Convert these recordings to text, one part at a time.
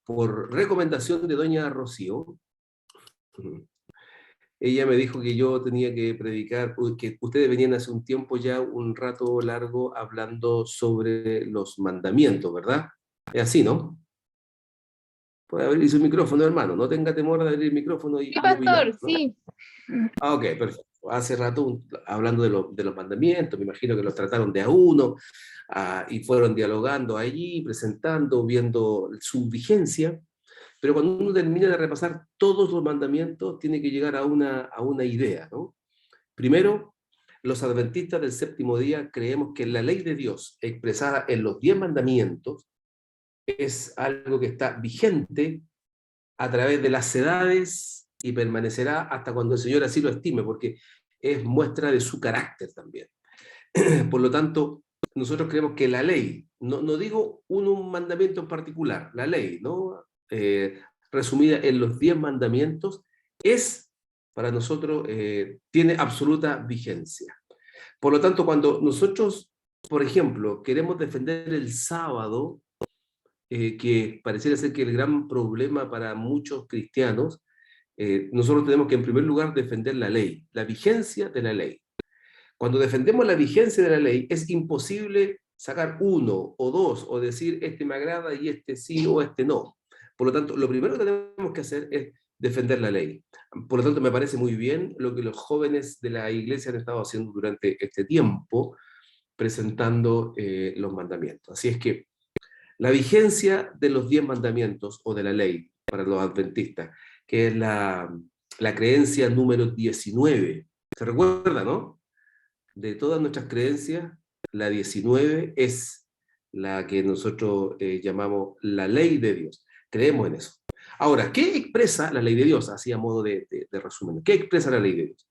Por recomendación de doña Rocío, ella me dijo que yo tenía que predicar, que ustedes venían hace un tiempo ya, un rato largo, hablando sobre los mandamientos, ¿verdad? Es así, ¿no? Puede abrir su micrófono, hermano, no tenga temor de abrir el micrófono Sí, y opinar, pastor, ¿no? sí. Ah, ok, perfecto. Hace rato hablando de los mandamientos, me imagino que los trataron de a uno, y fueron dialogando allí, presentando, viendo su vigencia. Pero cuando uno termina de repasar todos los mandamientos, tiene que llegar a una idea, ¿no? Primero, los adventistas del séptimo día creemos que la ley de Dios expresada en los 10 mandamientos es algo que está vigente a través de las edades y permanecerá hasta cuando el Señor así lo estime, porque es muestra de su carácter también. Por lo tanto, nosotros creemos que la ley, no digo un mandamiento en particular, la ley, ¿no? Resumida en los 10 mandamientos, es para nosotros, tiene absoluta vigencia. Por lo tanto, cuando nosotros, por ejemplo, queremos defender el sábado, que pareciera ser que el gran problema para muchos cristianos, nosotros tenemos que en primer lugar defender la ley, la vigencia de la ley. Cuando defendemos la vigencia de la ley, es imposible sacar uno o dos o decir este me agrada y este sí o este no. Por lo tanto, lo primero que tenemos que hacer es defender la ley. Por lo tanto, me parece muy bien lo que los jóvenes de la iglesia han estado haciendo durante este tiempo, presentando los mandamientos. Así es que la vigencia de los 10 mandamientos o de la ley para los adventistas, que es la creencia número 19. ¿Se recuerda, no? De todas nuestras creencias, la 19 es la que nosotros llamamos la ley de Dios. Creemos en eso. Ahora, ¿qué expresa la ley de Dios? Así a modo de resumen. ¿Qué expresa la ley de Dios?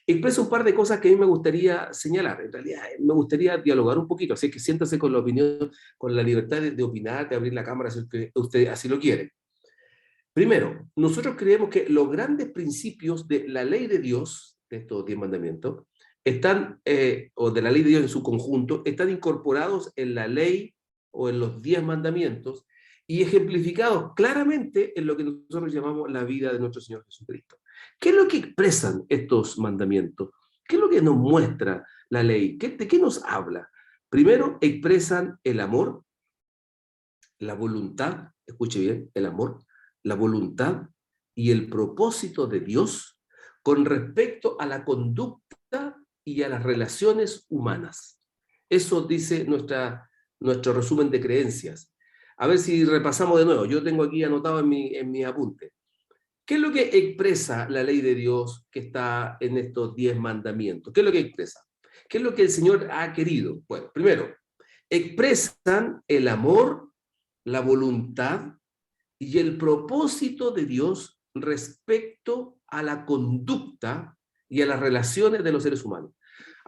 Expresa un par de cosas que a mí me gustaría señalar. En realidad, me gustaría dialogar un poquito. Así que siéntase con la opinión, con la libertad de opinar, de abrir la cámara si usted así lo quiere. Primero, nosotros creemos que los grandes principios de la ley de Dios, de estos 10 mandamientos, están, o de la ley de Dios en su conjunto, están incorporados en la ley o en los 10 mandamientos y ejemplificados claramente en lo que nosotros llamamos la vida de nuestro Señor Jesucristo. ¿Qué es lo que expresan estos mandamientos? ¿Qué es lo que nos muestra la ley? ¿De qué nos habla? Primero, expresan el amor, la voluntad, escuche bien, el amor, la voluntad y el propósito de Dios con respecto a la conducta y a las relaciones humanas. Eso dice nuestro resumen de creencias. A ver si repasamos de nuevo. Yo tengo aquí anotado en mi apunte. ¿Qué es lo que expresa la ley de Dios que está en estos 10 mandamientos? ¿Qué es lo que expresa? ¿Qué es lo que el Señor ha querido? Bueno, primero, expresan el amor, la voluntad y el propósito de Dios respecto a la conducta y a las relaciones de los seres humanos.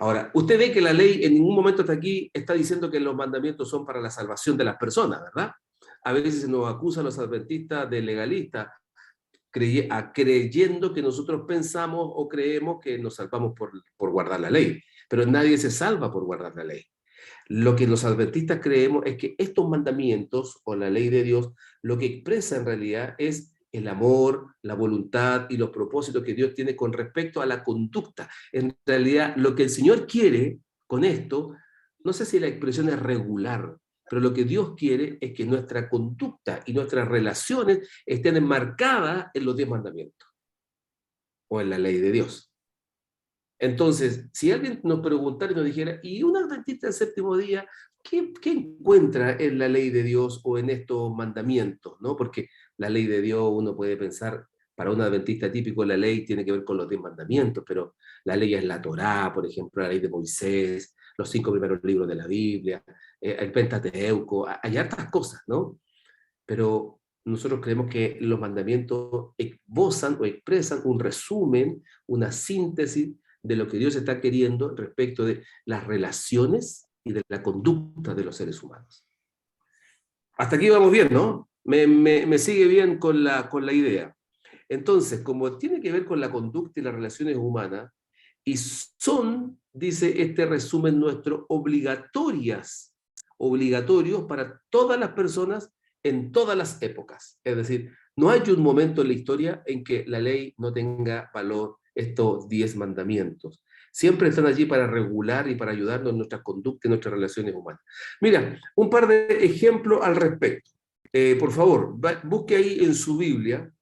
Ahora, usted ve que la ley en ningún momento hasta aquí está diciendo que los mandamientos son para la salvación de las personas, ¿verdad? A veces se nos acusa a los adventistas de legalistas, creyendo que nosotros pensamos o creemos que nos salvamos por guardar la ley, pero nadie se salva por guardar la ley. Lo que los adventistas creemos es que estos mandamientos o la ley de Dios lo que expresa en realidad es el amor, la voluntad y los propósitos que Dios tiene con respecto a la conducta. En realidad, lo que el Señor quiere con esto, no sé si la expresión es regular, pero lo que Dios quiere es que nuestra conducta y nuestras relaciones estén enmarcadas en los 10 mandamientos o en la ley de Dios. Entonces, si alguien nos preguntara y nos dijera, ¿y un adventista del séptimo día qué encuentra en la ley de Dios o en estos mandamientos? ¿No? Porque la ley de Dios, uno puede pensar, para un adventista típico, la ley tiene que ver con los 10 mandamientos, pero la ley es la Torá, por ejemplo, la ley de Moisés, los 5 primeros libros de la Biblia, el Pentateuco, hay hartas cosas, ¿no? Pero nosotros creemos que los mandamientos esbozan o expresan un resumen, una síntesis de lo que Dios está queriendo respecto de las relaciones y de la conducta de los seres humanos. Hasta aquí vamos bien, ¿no? Me sigue bien con la idea. Entonces, como tiene que ver con la conducta y las relaciones humanas, y son, dice este resumen nuestro, obligatorios para todas las personas en todas las épocas. Es decir, no hay un momento en la historia en que la ley no tenga valor, estos 10 mandamientos. Siempre están allí para regular y para ayudarnos en nuestras conductas y nuestras relaciones humanas. Mira, un par de ejemplos al respecto. Por favor, busque ahí en su Biblia.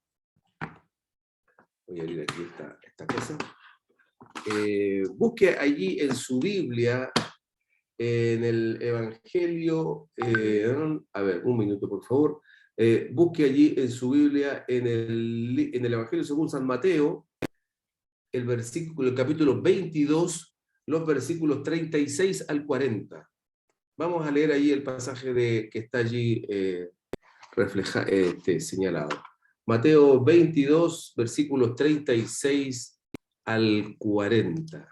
Voy a abrir aquí esta cosa. Busque allí en su Biblia, en el Evangelio, a ver, un minuto por favor, busque allí en su Biblia, en el Evangelio según San Mateo, el capítulo 22, los versículos 36 al 40. Vamos a leer ahí el pasaje que está allí señalado. Mateo 22, versículos 36 al 40.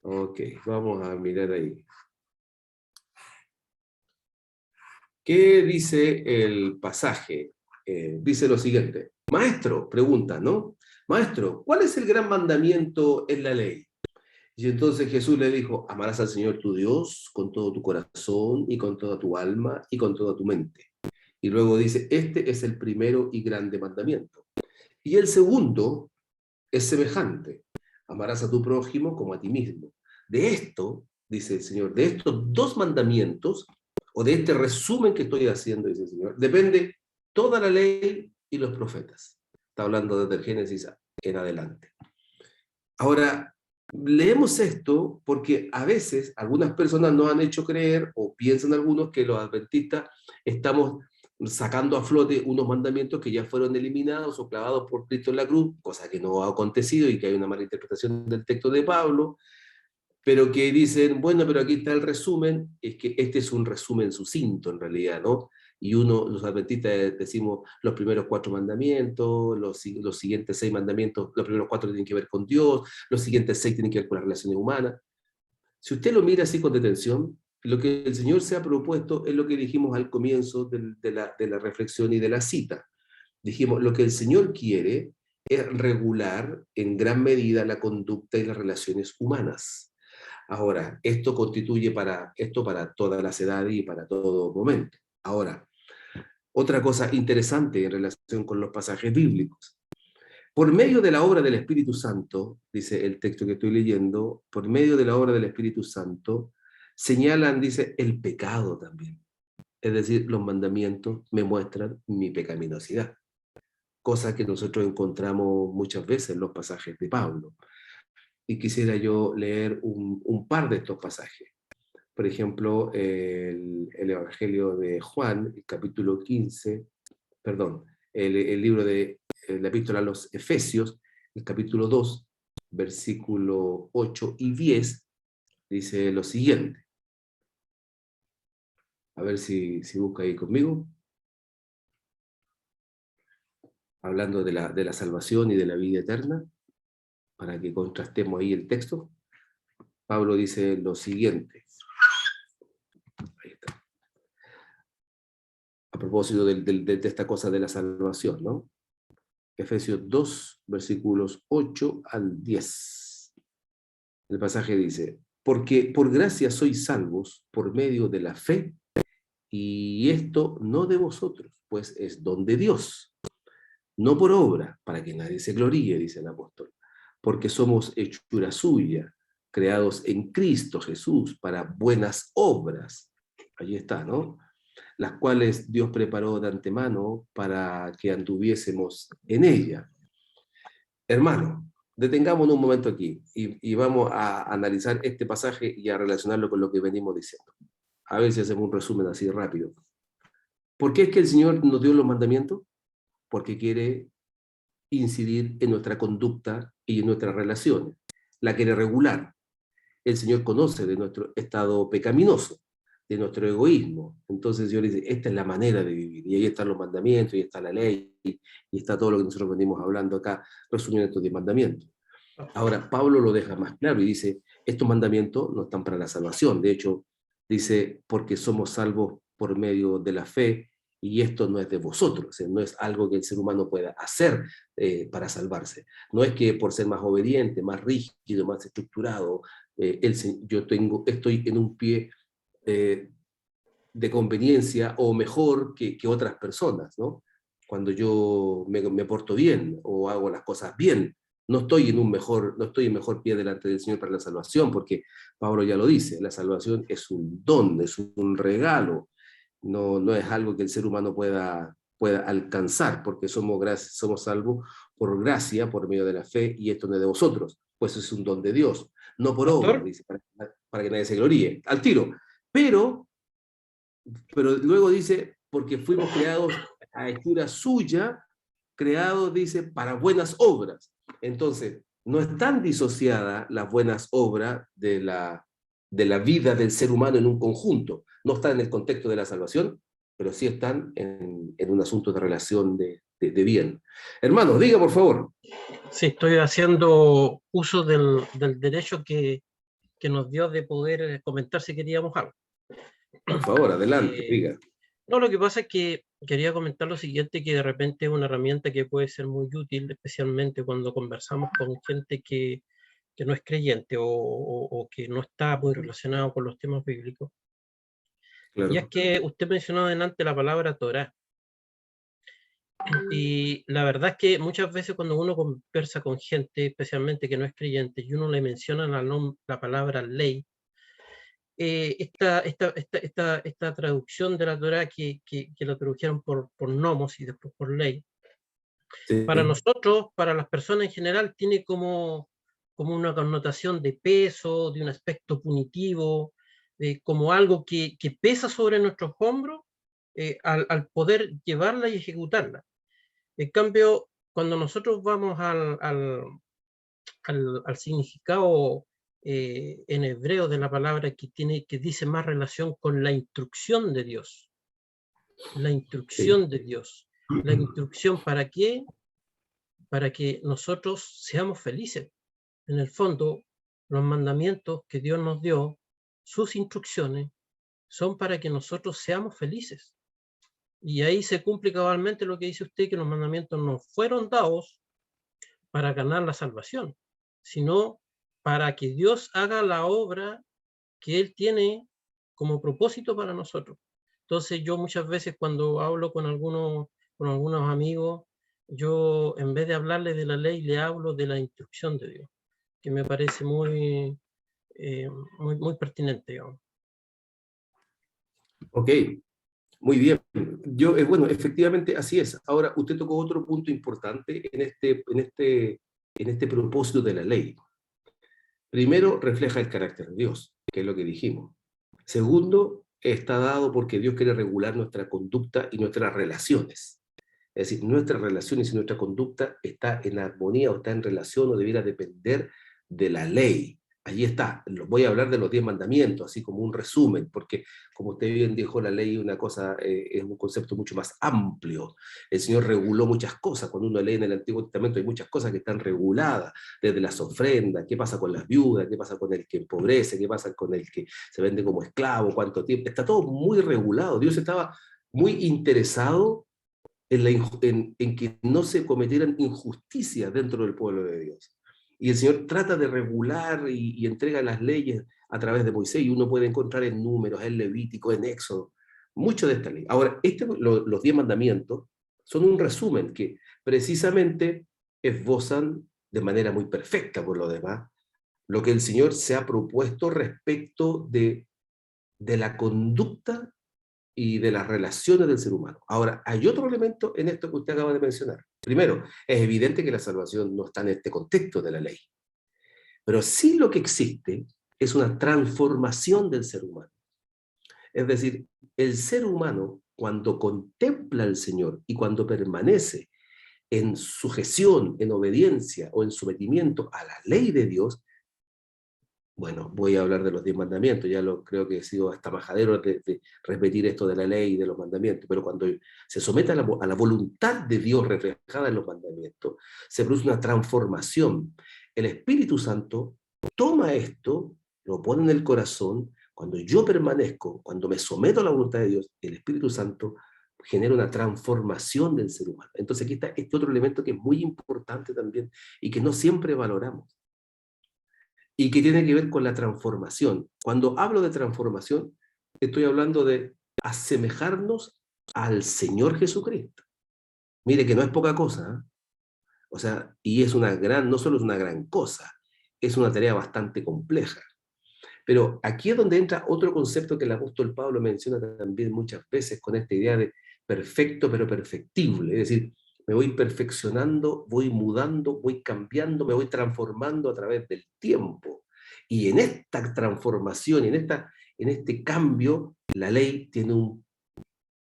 Ok, vamos a mirar ahí. ¿Qué dice el pasaje? Dice lo siguiente. Maestro, pregunta, ¿no? Maestro, ¿cuál es el gran mandamiento en la ley? Y entonces Jesús le dijo, amarás al Señor tu Dios con todo tu corazón y con toda tu alma y con toda tu mente. Y luego dice, este es el primero y grande mandamiento. Y el segundo es semejante. Amarás a tu prójimo como a ti mismo. De esto, dice el Señor, de estos dos mandamientos, o de este resumen que estoy haciendo, dice el Señor, depende toda la ley y los profetas. Está hablando desde el Génesis en adelante. Ahora, leemos esto porque a veces algunas personas nos han hecho creer, o piensan algunos, que los adventistas estamos sacando a flote unos mandamientos que ya fueron eliminados o clavados por Cristo en la cruz, cosa que no ha acontecido y que hay una mala interpretación del texto de Pablo, pero que dicen, bueno, pero aquí está el resumen, es que este es un resumen sucinto en realidad, ¿no? Y los adventistas decimos los primeros 4 mandamientos, los siguientes 6 mandamientos, los primeros 4 tienen que ver con Dios, los siguientes 6 tienen que ver con las relaciones humanas. Si usted lo mira así con detención, lo que el Señor se ha propuesto es lo que dijimos al comienzo de la reflexión y de la cita. Dijimos, lo que el Señor quiere es regular en gran medida la conducta y las relaciones humanas. Ahora, esto constituye para todas las edades y para todo momento. Ahora, otra cosa interesante en relación con los pasajes bíblicos. Por medio de la obra del Espíritu Santo, dice el texto que estoy leyendo, por medio de la obra del Espíritu Santo, señalan, dice, el pecado también. Es decir, los mandamientos me muestran mi pecaminosidad, cosa que nosotros encontramos muchas veces en los pasajes de Pablo. Y quisiera yo leer un par de estos pasajes. Por ejemplo, el Evangelio de Juan, el capítulo 15, perdón, el libro de la epístola a los Efesios, el capítulo 2, versículo 8 y 10, dice lo siguiente. A ver si busca ahí conmigo. Hablando de la salvación y de la vida eterna, para que contrastemos ahí el texto. Pablo dice lo siguiente. Ahí está. A propósito de esta cosa de la salvación, ¿no? Efesios 2, versículos 8 al 10. El pasaje dice, porque por gracia sois salvos por medio de la fe, y esto no de vosotros, pues es don de Dios, no por obra, para que nadie se gloríe, dice el apóstol, porque somos hechura suya, creados en Cristo Jesús para buenas obras. Allí está, ¿no? Las cuales Dios preparó de antemano para que anduviésemos en ella. Hermano, detengámonos un momento aquí y vamos a analizar este pasaje y a relacionarlo con lo que venimos diciendo. A ver si hacemos un resumen así rápido. ¿Por qué es que el Señor nos dio los mandamientos? Porque quiere incidir en nuestra conducta y en nuestras relaciones. La quiere regular. El Señor conoce de nuestro estado pecaminoso, de nuestro egoísmo. Entonces Dios dice, esta es la manera de vivir. Y ahí están los mandamientos, y está la ley, y está todo lo que nosotros venimos hablando acá, resumiendo estos 10 mandamientos. Ahora, Pablo lo deja más claro y dice, estos mandamientos no están para la salvación. De hecho, dice, porque somos salvos por medio de la fe, y esto no es de vosotros, o sea, no es algo que el ser humano pueda hacer para salvarse. No es que por ser más obediente, más rígido, más estructurado, yo estoy en un pie de conveniencia o mejor que otras personas, ¿no? Cuando yo me porto bien o hago las cosas bien, no estoy en mejor pie delante del Señor para la salvación, porque Pablo ya lo dice, la salvación es un don, es un regalo, no es algo que el ser humano pueda alcanzar, porque somos salvos por gracia, por medio de la fe, y esto no es de vosotros, pues es un don de Dios, no por obra, Pastor, dice, para que nadie se gloríe, al tiro. Pero luego dice, porque fuimos creados a hechura suya, creados, dice, para buenas obras. Entonces, no están disociadas las buenas obras de la vida del ser humano en un conjunto. No están en el contexto de la salvación, pero sí están en un asunto de relación de bien. Hermanos, diga por favor. sí, estoy haciendo uso del derecho que nos dio de poder comentar si queríamos algo. Por favor, adelante, Eh, diga. no, lo que pasa es que quería comentar lo siguiente, que de repente es una herramienta que puede ser muy útil, especialmente cuando conversamos con gente que no es creyente o que no está muy relacionado con los temas bíblicos. Y es Claro. que usted mencionó delante la palabra Torah. Y la verdad es que muchas veces cuando uno conversa con gente, especialmente que no es creyente, y uno le menciona la palabra ley, esta traducción de la Torah que la tradujeron por nomos y después por ley, para Sí, nosotros, para las personas en general, tiene como una connotación de peso, de un aspecto punitivo, como algo que pesa sobre nuestros hombros al poder llevarla y ejecutarla. En cambio, cuando nosotros vamos al significado en hebreo de la palabra que dice más relación con la instrucción de Dios, la sí. instrucción de Dios, la instrucción para qué, para que nosotros seamos felices. En el fondo, los mandamientos que Dios nos dio, sus instrucciones, son para que nosotros seamos felices. Y ahí se cumple cabalmente lo que dice usted, que los mandamientos no fueron dados para ganar la salvación, sino para que Dios haga la obra que Él tiene como propósito para nosotros. Entonces yo muchas veces cuando hablo con algunos amigos, yo en vez de hablarles de la ley, le hablo de la instrucción de Dios, que me parece eh, muy pertinente, digamos. Ok, muy bien. Bueno, efectivamente así es. Ahora, usted tocó otro punto importante en este propósito de la ley. Primero, refleja el carácter de Dios, que es lo que dijimos. Segundo, está dado porque Dios quiere regular nuestra conducta y nuestras relaciones. Es decir, nuestras relaciones y nuestra conducta está en armonía o está en relación o debiera depender de la ley. Allí está. Voy a hablar de los 10 mandamientos, así como un resumen, porque como usted bien dijo, la ley es un concepto mucho más amplio. El Señor reguló muchas cosas. Cuando uno lee en el Antiguo Testamento hay muchas cosas que están reguladas, desde las ofrendas, qué pasa con las viudas, qué pasa con el que empobrece, qué pasa con el que se vende como esclavo, cuánto tiempo. Está todo muy regulado. Dios estaba muy interesado en que no se cometieran injusticias dentro del pueblo de Dios. Y el Señor trata de regular y entrega las leyes a través de Moisés, y uno puede encontrar en Números, en Levítico, en Éxodo, mucho de esta ley. Ahora, los 10 mandamientos son un resumen que precisamente esbozan de manera muy perfecta, por lo demás, lo que el Señor se ha propuesto respecto de la conducta y de las relaciones del ser humano. Ahora, hay otro elemento en esto que usted acaba de mencionar. Primero, es evidente que la salvación no está en este contexto de la ley, pero sí lo que existe es una transformación del ser humano. Es decir, el ser humano, cuando contempla al Señor y cuando permanece en sujeción, en obediencia o en sometimiento a la ley de Dios, bueno, voy a hablar de los 10 mandamientos, creo que he sido hasta majadero de repetir esto de la ley y de los mandamientos, pero cuando se somete a la voluntad de Dios reflejada en los mandamientos, se produce una transformación. El Espíritu Santo toma esto, lo pone en el corazón, cuando yo permanezco, cuando me someto a la voluntad de Dios, el Espíritu Santo genera una transformación del ser humano. Entonces aquí está este otro elemento que es muy importante también y que no siempre valoramos y que tiene que ver con la transformación. Cuando hablo de transformación, estoy hablando de asemejarnos al Señor Jesucristo. Mire que no es poca cosa, ¿eh? O sea, y es una gran, no solo es una gran cosa, es una tarea bastante compleja. Pero aquí es donde entra otro concepto que el apóstol Pablo menciona también muchas veces con esta idea de perfecto pero perfectible. Es decir, me voy perfeccionando, voy mudando, voy cambiando, me voy transformando a través del tiempo. Y en esta transformación, en este cambio, la ley tiene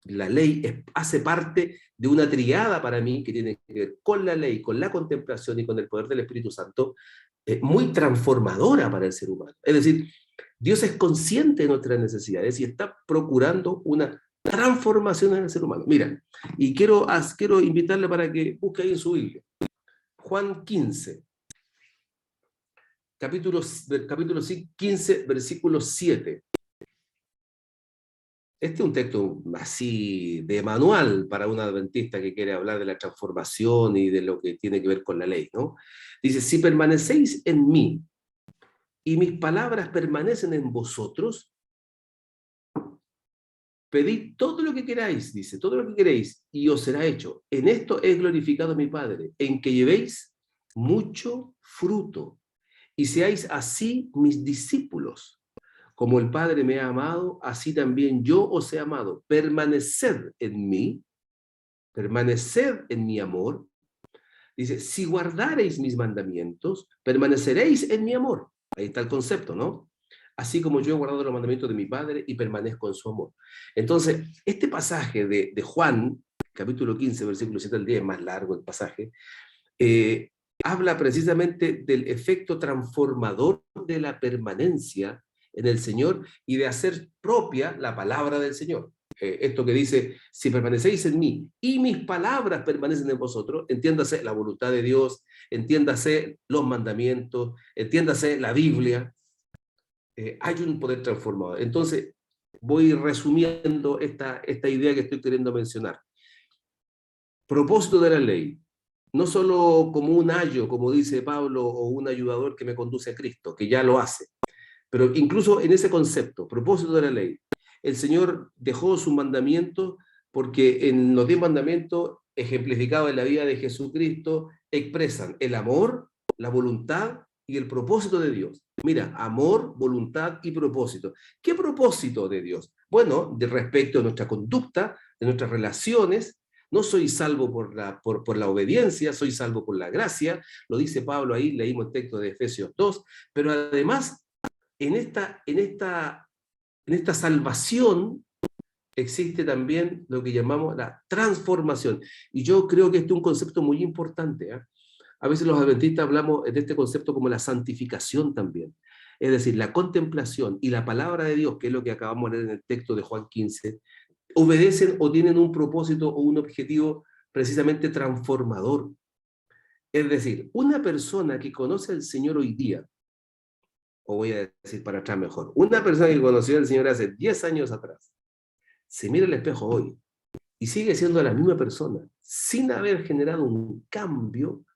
la ley hace parte de una triada para mí que tiene que ver con la ley, con la contemplación y con el poder del Espíritu Santo, muy transformadora para el ser humano. Es decir, Dios es consciente de nuestras necesidades y está procurando una transformación en el ser humano. Mira, y quiero invitarle para que busque ahí en su Biblia. Juan 15, capítulo 15, versículo 7. Este es un texto así de manual para un adventista que quiere hablar de la transformación y de lo que tiene que ver con la ley, ¿no? Dice, si permanecéis en mí y mis palabras permanecen en vosotros, pedid todo lo que queráis, dice, todo lo que queréis, y os será hecho. En esto he glorificado a mi Padre, en que llevéis mucho fruto, y seáis así mis discípulos. Como el Padre me ha amado, así también yo os he amado. Permaneced en mi amor. Dice, si guardareis mis mandamientos, permaneceréis en mi amor. Ahí está el concepto, ¿no? Así como yo he guardado los mandamientos de mi Padre y permanezco en su amor. Entonces, este pasaje de Juan, capítulo 15, versículo 7 al 10, es más largo el pasaje, habla precisamente del efecto transformador de la permanencia en el Señor y de hacer propia la palabra del Señor. Esto que dice, si permanecéis en mí y mis palabras permanecen en vosotros, entiéndase la voluntad de Dios, entiéndase los mandamientos, entiéndase la Biblia, hay un poder transformador. Entonces, voy resumiendo esta idea que estoy queriendo mencionar. Propósito de la ley, no solo como un ayo, como dice Pablo, o un ayudador que me conduce a Cristo, que ya lo hace, pero incluso en ese concepto, propósito de la ley, el Señor dejó sus mandamientos porque en los 10 mandamientos, ejemplificados en la vida de Jesucristo, expresan el amor, la voluntad y el propósito de Dios. Mira, amor, voluntad y propósito. ¿Qué propósito de Dios? Bueno, de respecto a nuestra conducta, de nuestras relaciones. No soy salvo por la obediencia, soy salvo por la gracia, lo dice Pablo ahí, leímos el texto de Efesios 2, pero además en esta salvación existe también lo que llamamos la transformación. Y yo creo que este es un concepto muy importante, ¿eh? A veces los adventistas hablamos de este concepto como la santificación también. Es decir, la contemplación y la palabra de Dios, que es lo que acabamos de leer en el texto de Juan 15, obedecen o tienen un propósito o un objetivo precisamente transformador. Es decir, una persona que conoce al Señor hoy día, o voy a decir para atrás mejor, una persona que conoció al Señor hace 10 años atrás, se mira al espejo hoy y sigue siendo la misma persona, sin haber generado un cambio,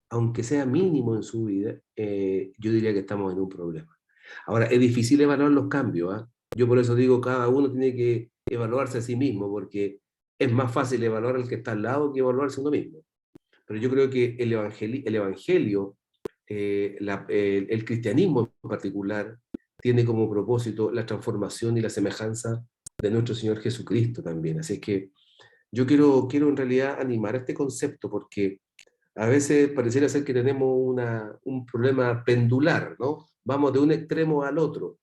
aunque sea mínimo en su vida, yo diría que estamos en un problema. Ahora, es difícil evaluar los cambios, ¿eh? Yo por eso digo, cada uno tiene que evaluarse a sí mismo, porque es más fácil evaluar al que está al lado que evaluarse uno mismo. Pero yo creo que el evangelio, el cristianismo en particular, tiene como propósito la transformación y la semejanza de nuestro Señor Jesucristo también. Así que yo quiero en realidad animar este concepto porque a veces pareciera ser que tenemos un problema pendular, ¿no? Vamos de un extremo al otro.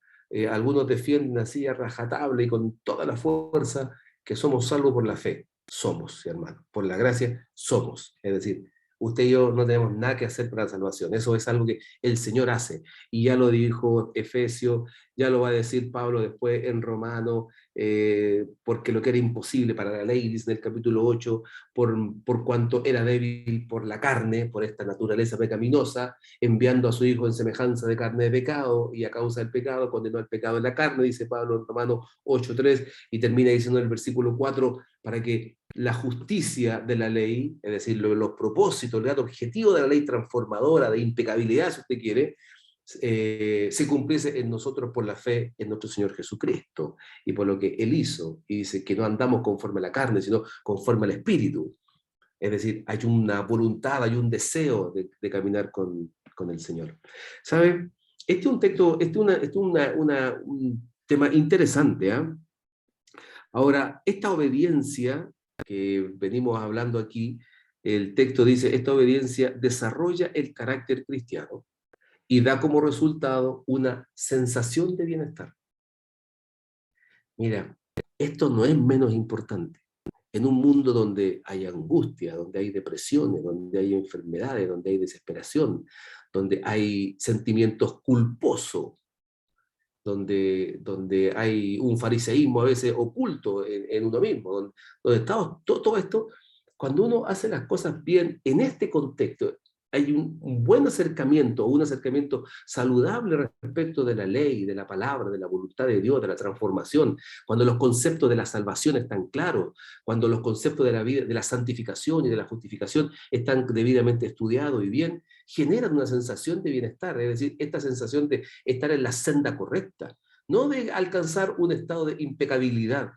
Algunos defienden así a rajatabla y con toda la fuerza que somos salvos por la fe. Somos, hermano. Por la gracia, somos. Es decir, usted y yo no tenemos nada que hacer para la salvación. Eso es algo que el Señor hace. Y ya lo dijo Efesios, ya lo va a decir Pablo después en Romano, porque lo que era imposible para la ley, dice en el capítulo 8, por cuanto era débil por la carne, por esta naturaleza pecaminosa, enviando a su Hijo en semejanza de carne de pecado, y a causa del pecado condenó al pecado en la carne, dice Pablo en Romanos 8:3, y termina diciendo en el versículo 4, para que la justicia de la ley, es decir, los propósitos, el gran objetivo de la ley transformadora, de impecabilidad, si usted quiere, se cumpliese en nosotros por la fe en nuestro Señor Jesucristo y por lo que Él hizo. Y dice que no andamos conforme a la carne, sino conforme al Espíritu. Es decir, hay una voluntad, hay un deseo de caminar con el Señor. ¿Sabe? Este es un texto, este es un tema interesante. Ahora, esta obediencia que venimos hablando aquí, el texto dice, esta obediencia desarrolla el carácter cristiano y da como resultado una sensación de bienestar. Mira, esto no es menos importante. En un mundo donde hay angustia, donde hay depresiones, donde hay enfermedades, donde hay desesperación, donde hay sentimientos culposos, donde hay un fariseísmo a veces oculto en uno mismo, donde estamos, todo esto, cuando uno hace las cosas bien en este contexto, hay un buen acercamiento, un acercamiento saludable respecto de la ley, de la palabra, de la voluntad de Dios, de la transformación, cuando los conceptos de la salvación están claros, cuando los conceptos de la vida, de la santificación y de la justificación están debidamente estudiados y bien, generan una sensación de bienestar, es decir, esta sensación de estar en la senda correcta, no de alcanzar un estado de impecabilidad,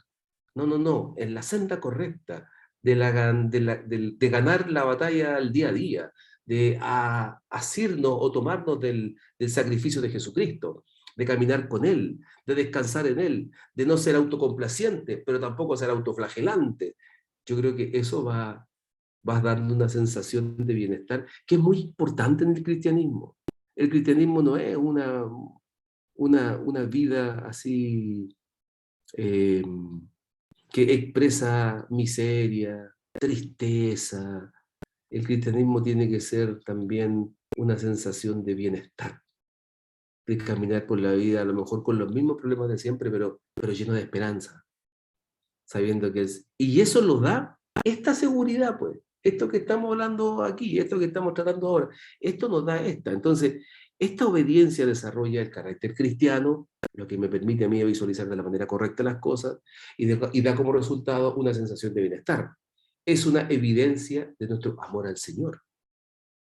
no, en la senda correcta, de ganar la batalla al día a día, de asirnos o tomarnos del sacrificio de Jesucristo, de caminar con Él, de descansar en Él, de no ser autocomplaciente, pero tampoco ser autoflagelante. Yo creo que eso va dando una sensación de bienestar que es muy importante en el cristianismo. El cristianismo no es una vida así eh, que expresa miseria, tristeza. El cristianismo tiene que ser también una sensación de bienestar, de caminar por la vida, a lo mejor con los mismos problemas de siempre, pero lleno de esperanza, sabiendo que es... Y eso lo da esta seguridad, pues. Esto que estamos hablando aquí, esto que estamos tratando ahora, esto nos da esta. Entonces, esta obediencia desarrolla el carácter cristiano, lo que me permite a mí visualizar de la manera correcta las cosas, y da como resultado una sensación de bienestar. Es una evidencia de nuestro amor al Señor.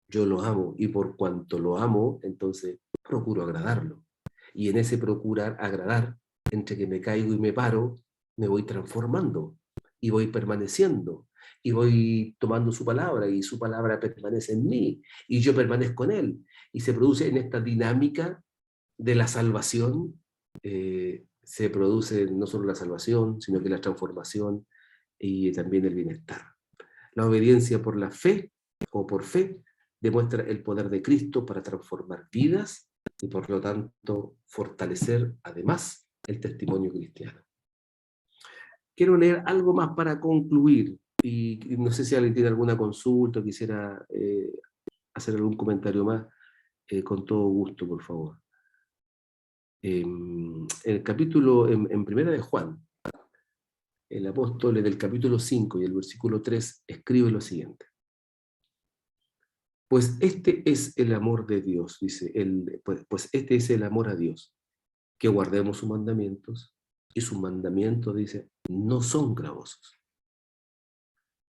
Yo lo amo, y por cuanto lo amo, entonces procuro agradarlo. Y en ese procurar agradar, entre que me caigo y me paro, me voy transformando y voy permaneciendo y voy tomando su palabra y su palabra permanece en mí y yo permanezco en él. Y se produce en esta dinámica de la salvación, se produce no solo la salvación, sino que la transformación y también el bienestar. La obediencia por la fe o por fe demuestra el poder de Cristo para transformar vidas y por lo tanto fortalecer además el testimonio cristiano. Quiero leer algo más para concluir y no sé si alguien tiene alguna consulta o quisiera hacer algún comentario más, con todo gusto, por favor. El capítulo, en primera de Juan, el apóstol en el capítulo 5 y el versículo 3 escribe lo siguiente. Pues este es el amor de Dios, dice, pues este es el amor a Dios, que guardemos sus mandamientos, y sus mandamientos, dice, no son gravosos.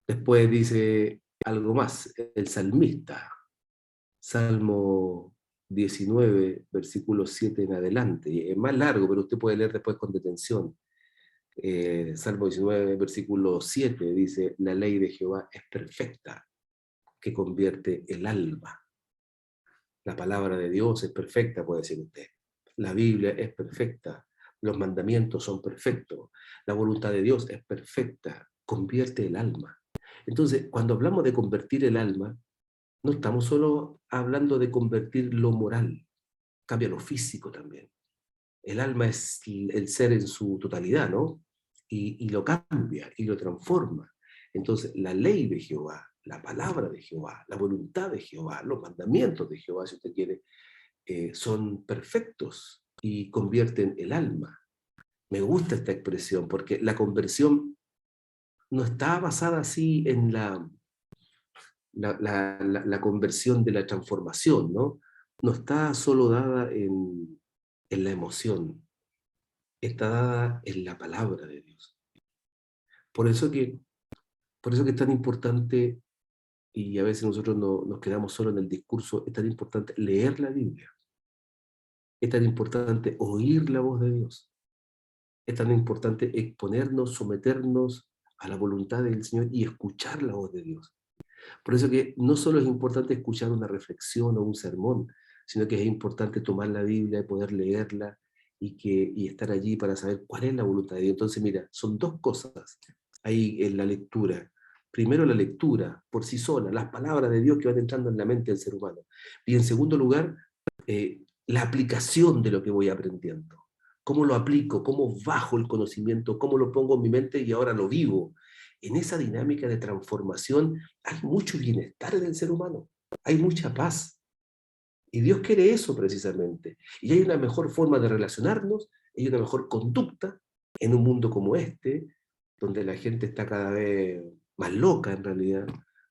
Después dice algo más, el salmista, Salmo 19, versículo 7 en adelante, es más largo, pero usted puede leer después con detención. Salmo 19, versículo 7 dice, la ley de Jehová es perfecta, que convierte el alma. La palabra de Dios es perfecta, puede decir usted. La Biblia es perfecta. Los mandamientos son perfectos. La voluntad de Dios es perfecta. Convierte el alma. Entonces, cuando hablamos de convertir el alma, no estamos solo hablando de convertir lo moral, cambia lo físico también. El alma es el ser en su totalidad, ¿no? Y lo cambia y lo transforma. Entonces, la ley de Jehová, la palabra de Jehová, la voluntad de Jehová, los mandamientos de Jehová, si usted quiere, son perfectos y convierten el alma. Me gusta esta expresión porque la conversión no está basada así en la conversión de la transformación, ¿no? No está solo dada en la emoción, está dada en la palabra de Dios. Por eso que, por eso que es tan importante, y a veces nosotros nos quedamos solo en el discurso, es tan importante leer la Biblia. Es tan importante oír la voz de Dios. Es tan importante exponernos, someternos a la voluntad del Señor y escuchar la voz de Dios. Por eso que no solo es importante escuchar una reflexión o un sermón, sino que es importante tomar la Biblia y poder leerla y estar allí para saber cuál es la voluntad de Dios. Entonces, mira, son dos cosas ahí en la lectura. Primero, la lectura por sí sola, las palabras de Dios que van entrando en la mente del ser humano. Y en segundo lugar, la aplicación de lo que voy aprendiendo. ¿Cómo lo aplico? ¿Cómo bajo el conocimiento? ¿Cómo lo pongo en mi mente y ahora lo vivo? En esa dinámica de transformación hay mucho bienestar en el ser humano, hay mucha paz. Y Dios quiere eso precisamente. Y hay una mejor forma de relacionarnos, hay una mejor conducta en un mundo como este, donde la gente está cada vez más loca en realidad,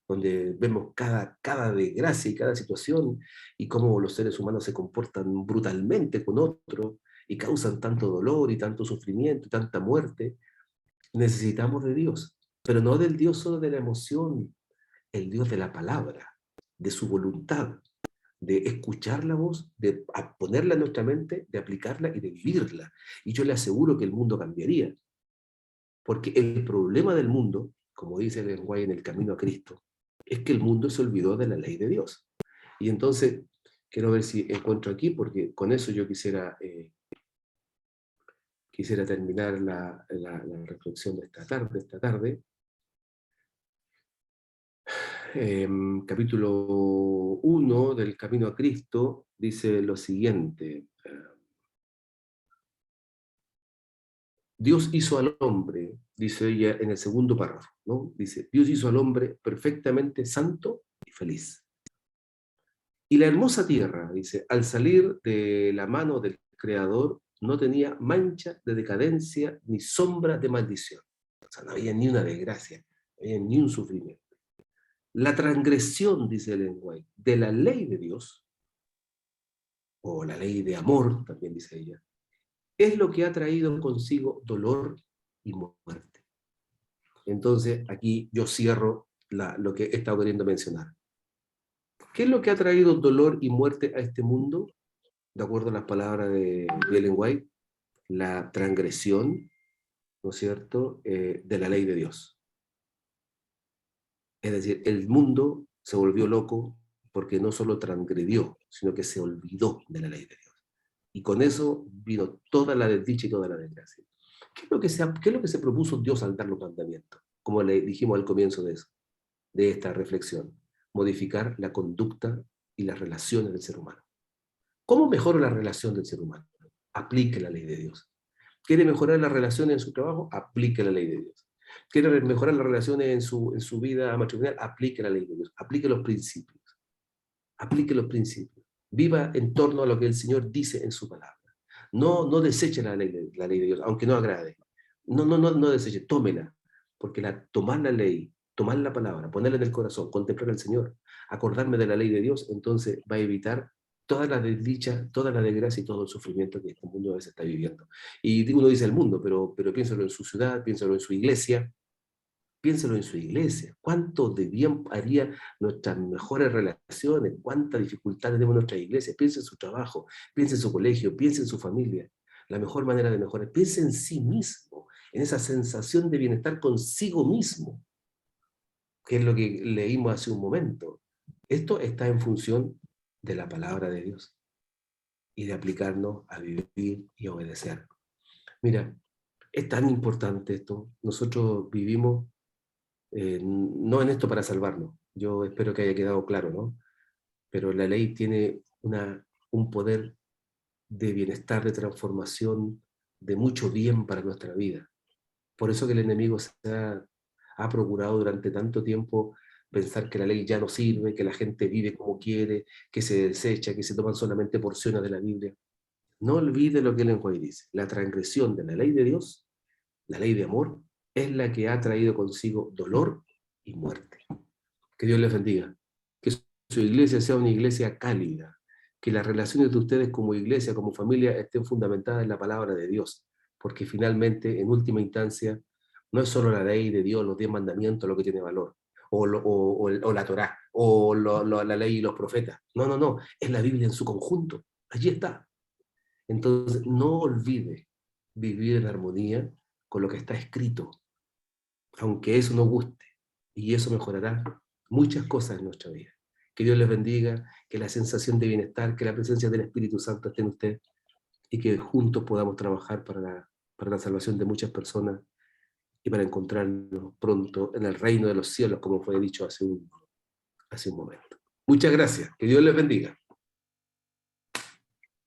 donde vemos cada desgracia y cada situación y cómo los seres humanos se comportan brutalmente con otros y causan tanto dolor y tanto sufrimiento y tanta muerte. Necesitamos de Dios, pero no del Dios solo de la emoción, el Dios de la palabra, de su voluntad, de escuchar la voz, de ponerla en nuestra mente, de aplicarla y de vivirla. Y yo le aseguro que el mundo cambiaría, porque el problema del mundo, como dice el lenguaje en el camino a Cristo, es que el mundo se olvidó de la ley de Dios. Y entonces, quiero ver si encuentro aquí, porque con eso yo quisiera terminar la reflexión de esta tarde. Capítulo 1 del Camino a Cristo dice lo siguiente. Dios hizo al hombre, dice ella en el segundo párrafo, ¿no? Dice, Dios hizo al hombre perfectamente santo y feliz. Y la hermosa tierra, dice, al salir de la mano del Creador, no tenía mancha de decadencia ni sombra de maldición. O sea, no había ni una desgracia, no había ni un sufrimiento. La transgresión, dice el lenguaje, de la ley de Dios, o la ley de amor, también dice ella, es lo que ha traído consigo dolor y muerte. Entonces, aquí yo cierro lo que he estado queriendo mencionar. ¿Qué es lo que ha traído dolor y muerte a este mundo? De acuerdo a las palabras de Ellen White, la transgresión, ¿no es cierto?, de la ley de Dios. Es decir, el mundo se volvió loco porque no solo transgredió, sino que se olvidó de la ley de Dios. Y con eso vino toda la desdicha y toda la desgracia. ¿Qué es lo que se propuso Dios al dar los mandamientos? Como le dijimos al comienzo de esta reflexión, modificar la conducta y las relaciones del ser humano. ¿Cómo mejora la relación del ser humano? Aplique la ley de Dios. ¿Quiere mejorar las relaciones en su trabajo? Aplique la ley de Dios. ¿Quiere mejorar las relaciones en su vida matrimonial? Aplique la ley de Dios. Aplique los principios. Aplique los principios. Viva en torno a lo que el Señor dice en su palabra. No deseche la ley de Dios, aunque no agrade. No deseche, tómela. Porque tomar la ley, tomar la palabra, ponerla en el corazón, contemplar al Señor, acordarme de la ley de Dios, entonces va a evitar toda la desdicha, toda la desgracia y todo el sufrimiento que este mundo a veces está viviendo. Y uno dice el mundo, pero piénsalo en su ciudad, piénsalo en su iglesia, piénselo en su iglesia. ¿Cuánto de bien haría nuestras mejores relaciones? ¿Cuánta dificultad tenemos en nuestra iglesia? Piense en su trabajo, piense en su colegio, piense en su familia. La mejor manera de mejorar, piense en sí mismo, en esa sensación de bienestar consigo mismo, que es lo que leímos hace un momento. Esto está en función de la palabra de Dios y de aplicarnos a vivir y obedecer. Mira, es tan importante esto. Nosotros vivimos no en esto para salvarnos, yo espero que haya quedado claro, ¿no? Pero la ley tiene un poder de bienestar, de transformación, de mucho bien para nuestra vida. Por eso que el enemigo ha procurado durante tanto tiempo pensar que la ley ya no sirve, que la gente vive como quiere, que se desecha, que se toman solamente porciones de la Biblia. No olvide lo que el lenguaje dice. La transgresión de la ley de Dios, la ley de amor, es la que ha traído consigo dolor y muerte. Que Dios les bendiga. Que su iglesia sea una iglesia cálida. Que las relaciones de ustedes como iglesia, como familia, estén fundamentadas en la palabra de Dios. Porque finalmente, en última instancia, no es solo la ley de Dios, los 10 mandamientos lo que tiene valor. O la Torá, la ley y los profetas. No. Es la Biblia en su conjunto. Allí está. Entonces, no olvide vivir en armonía con lo que está escrito, aunque eso no guste, y eso mejorará muchas cosas en nuestra vida. Que Dios les bendiga, que la sensación de bienestar, que la presencia del Espíritu Santo esté en usted, y que juntos podamos trabajar para la salvación de muchas personas y para encontrarnos pronto en el reino de los cielos, como fue dicho hace un momento. Muchas gracias, que Dios les bendiga.